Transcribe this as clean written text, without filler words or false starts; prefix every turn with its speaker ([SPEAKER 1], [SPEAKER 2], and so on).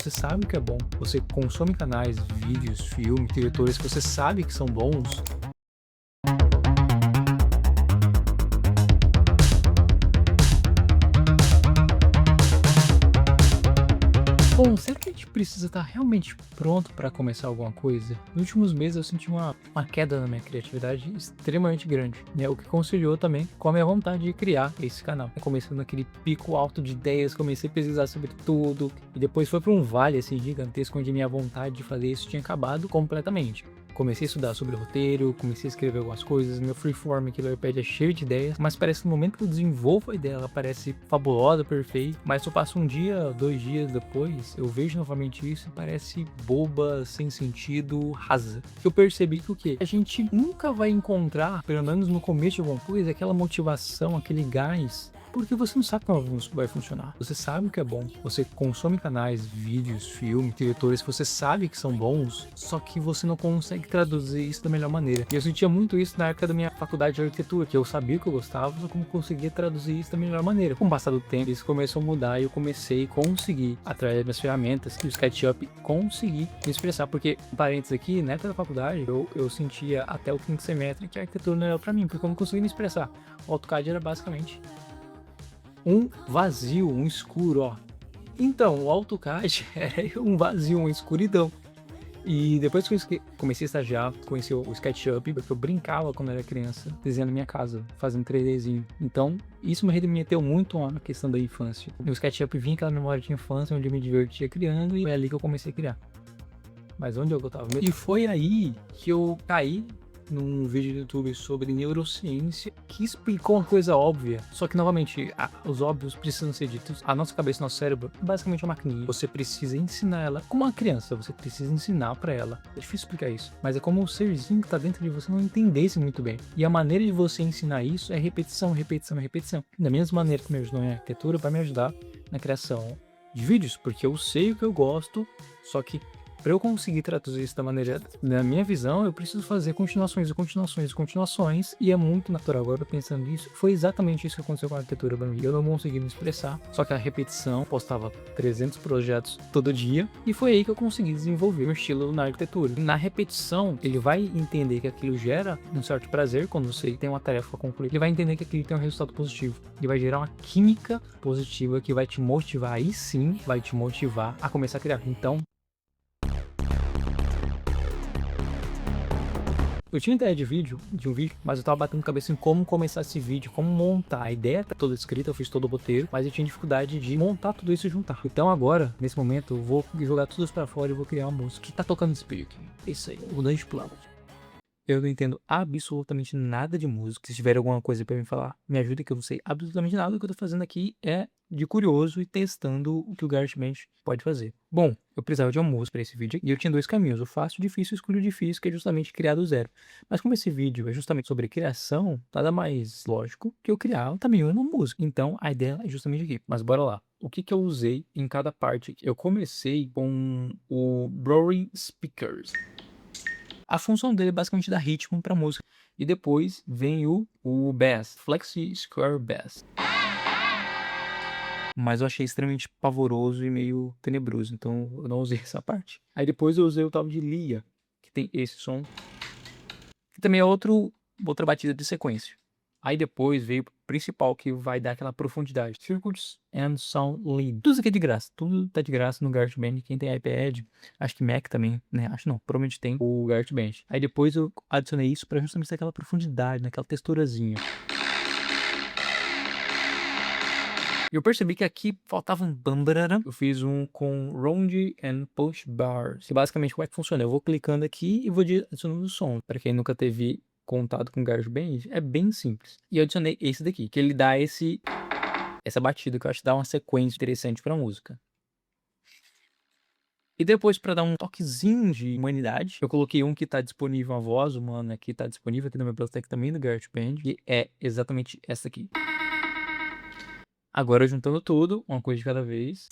[SPEAKER 1] você sabe que é bom, você consome canais, vídeos, filmes, diretores que você sabe que são bons. Bom, será que a gente precisa estar realmente pronto para começar alguma coisa? Nos últimos meses eu senti uma queda na minha criatividade extremamente grande, né? O que conciliou também com a minha vontade de criar esse canal. Começando naquele pico alto de ideias, comecei a pesquisar sobre tudo e depois foi para um vale assim gigantesco onde minha vontade de fazer isso tinha acabado completamente. Comecei a estudar sobre roteiro, comecei a escrever algumas coisas, meu freeform aqui no iPad é cheio de ideias, mas parece que no momento que eu desenvolvo a ideia, ela parece fabulosa, perfeita, mas se eu passo um dia, 2 dias depois, eu vejo novamente isso e parece boba, sem sentido, rasa. Eu percebi que o quê? A gente nunca vai encontrar, pelo menos no começo de alguma coisa, aquela motivação, aquele gás, porque você não sabe como vai funcionar. Você sabe o que é bom. Você consome canais, vídeos, filmes, diretores que você sabe que são bons, só que você não consegue traduzir isso da melhor maneira. E eu sentia muito isso na época da minha faculdade de arquitetura, que eu sabia o que eu gostava, só que não conseguia traduzir isso da melhor maneira. Com o passar do tempo, isso começou a mudar e eu comecei a conseguir, através das minhas ferramentas e o SketchUp, conseguir me expressar. Porque, parênteses aqui, na época da faculdade, eu sentia até o quinto semestre que a arquitetura não era pra mim, porque eu não conseguia me expressar. O AutoCAD era basicamente um vazio, um escuro, ó. Então, o AutoCAD era um vazio, uma escuridão. E depois que eu comecei a estagiar, conheci o SketchUp, porque eu brincava quando era criança, desenhando minha casa, fazendo 3Dzinho. Então, isso me remeteu muito à questão da infância. No SketchUp vinha aquela memória de infância, onde eu me divertia criando, e foi ali que eu comecei a criar. Mas onde eu tava mesmo? E foi aí que eu caí num vídeo do YouTube sobre neurociência que explicou uma coisa óbvia, só que novamente os óbvios precisam ser ditos. A nossa cabeça, nosso cérebro é basicamente uma maquininha. Você precisa ensinar ela como uma criança, você precisa ensinar pra ela. É difícil explicar isso, mas é como o serzinho que tá dentro de você não entendesse muito bem. E a maneira de você ensinar isso é repetição, repetição, repetição. Da mesma maneira que me ajudou em arquitetura, vai me ajudar na criação de vídeos, porque eu sei o que eu gosto, só que para eu conseguir traduzir isso da maneira, na minha visão, eu preciso fazer continuações e continuações e continuações, e é muito natural. Agora, pensando nisso, foi exatamente isso que aconteceu com a arquitetura para mim. Eu não consegui me expressar, só que a repetição, postava 300 projetos todo dia, e foi aí que eu consegui desenvolver meu estilo na arquitetura. Na repetição, ele vai entender que aquilo gera um certo prazer quando você tem uma tarefa para concluir. Ele vai entender que aquilo tem um resultado positivo. Ele vai gerar uma química positiva que vai te motivar, aí sim, vai te motivar a começar a criar. Então, eu tinha ideia de um vídeo, mas eu tava batendo cabeça em como começar esse vídeo, como montar. A ideia tá toda escrita, eu fiz todo o roteiro, mas eu tinha dificuldade de montar tudo isso e juntar. Então agora, nesse momento, eu vou jogar tudo isso pra fora e vou criar uma música que tá tocando esse vídeo aqui. É isso aí, o Dante Plano. Eu não entendo absolutamente nada de música. Se tiver alguma coisa pra me falar, me ajuda, que eu não sei absolutamente nada. O que eu tô fazendo aqui é de curioso e testando o que o GarageBand pode fazer. Bom, eu precisava de uma música para esse vídeo e eu tinha dois caminhos, o fácil e o difícil. Eu escolhi o difícil, que é justamente criar do zero. Mas como esse vídeo é justamente sobre criação, nada mais lógico que eu criar também uma música. Então a ideia é justamente aqui. Mas bora lá. O que eu usei em cada parte? Eu comecei com o Roaring Speakers. A função dele é basicamente dar ritmo pra música. E depois vem o Bass, Flexi Square Bass. Mas eu achei extremamente pavoroso e meio tenebroso, então eu não usei essa parte. Aí depois eu usei o tal de Lia, que tem esse som, que também é outra batida de sequência. Aí depois veio o principal, que vai dar aquela profundidade. Circuits and Sound Lead. Tudo isso aqui é de graça. Tudo tá de graça no GarageBand. Quem tem iPad, acho que Mac também, né? Acho não, provavelmente tem o GarageBand. Aí depois eu adicionei isso pra justamente ter aquela profundidade, naquela texturazinha. Eu percebi que aqui faltava um bambarara. Eu fiz um com Round and Push Bars. Que basicamente como é que funciona? Eu vou clicando aqui e vou adicionando o som. Para quem nunca teve contato com GarageBand, é bem simples. E eu adicionei esse daqui, que ele dá essa batida, que eu acho que dá uma sequência interessante pra música. E depois, para dar um toquezinho de humanidade, eu coloquei um que tá disponível, uma voz humana que tá disponível aqui na minha biblioteca também do GarageBand, que é exatamente essa aqui. Agora, juntando tudo, uma coisa de cada vez.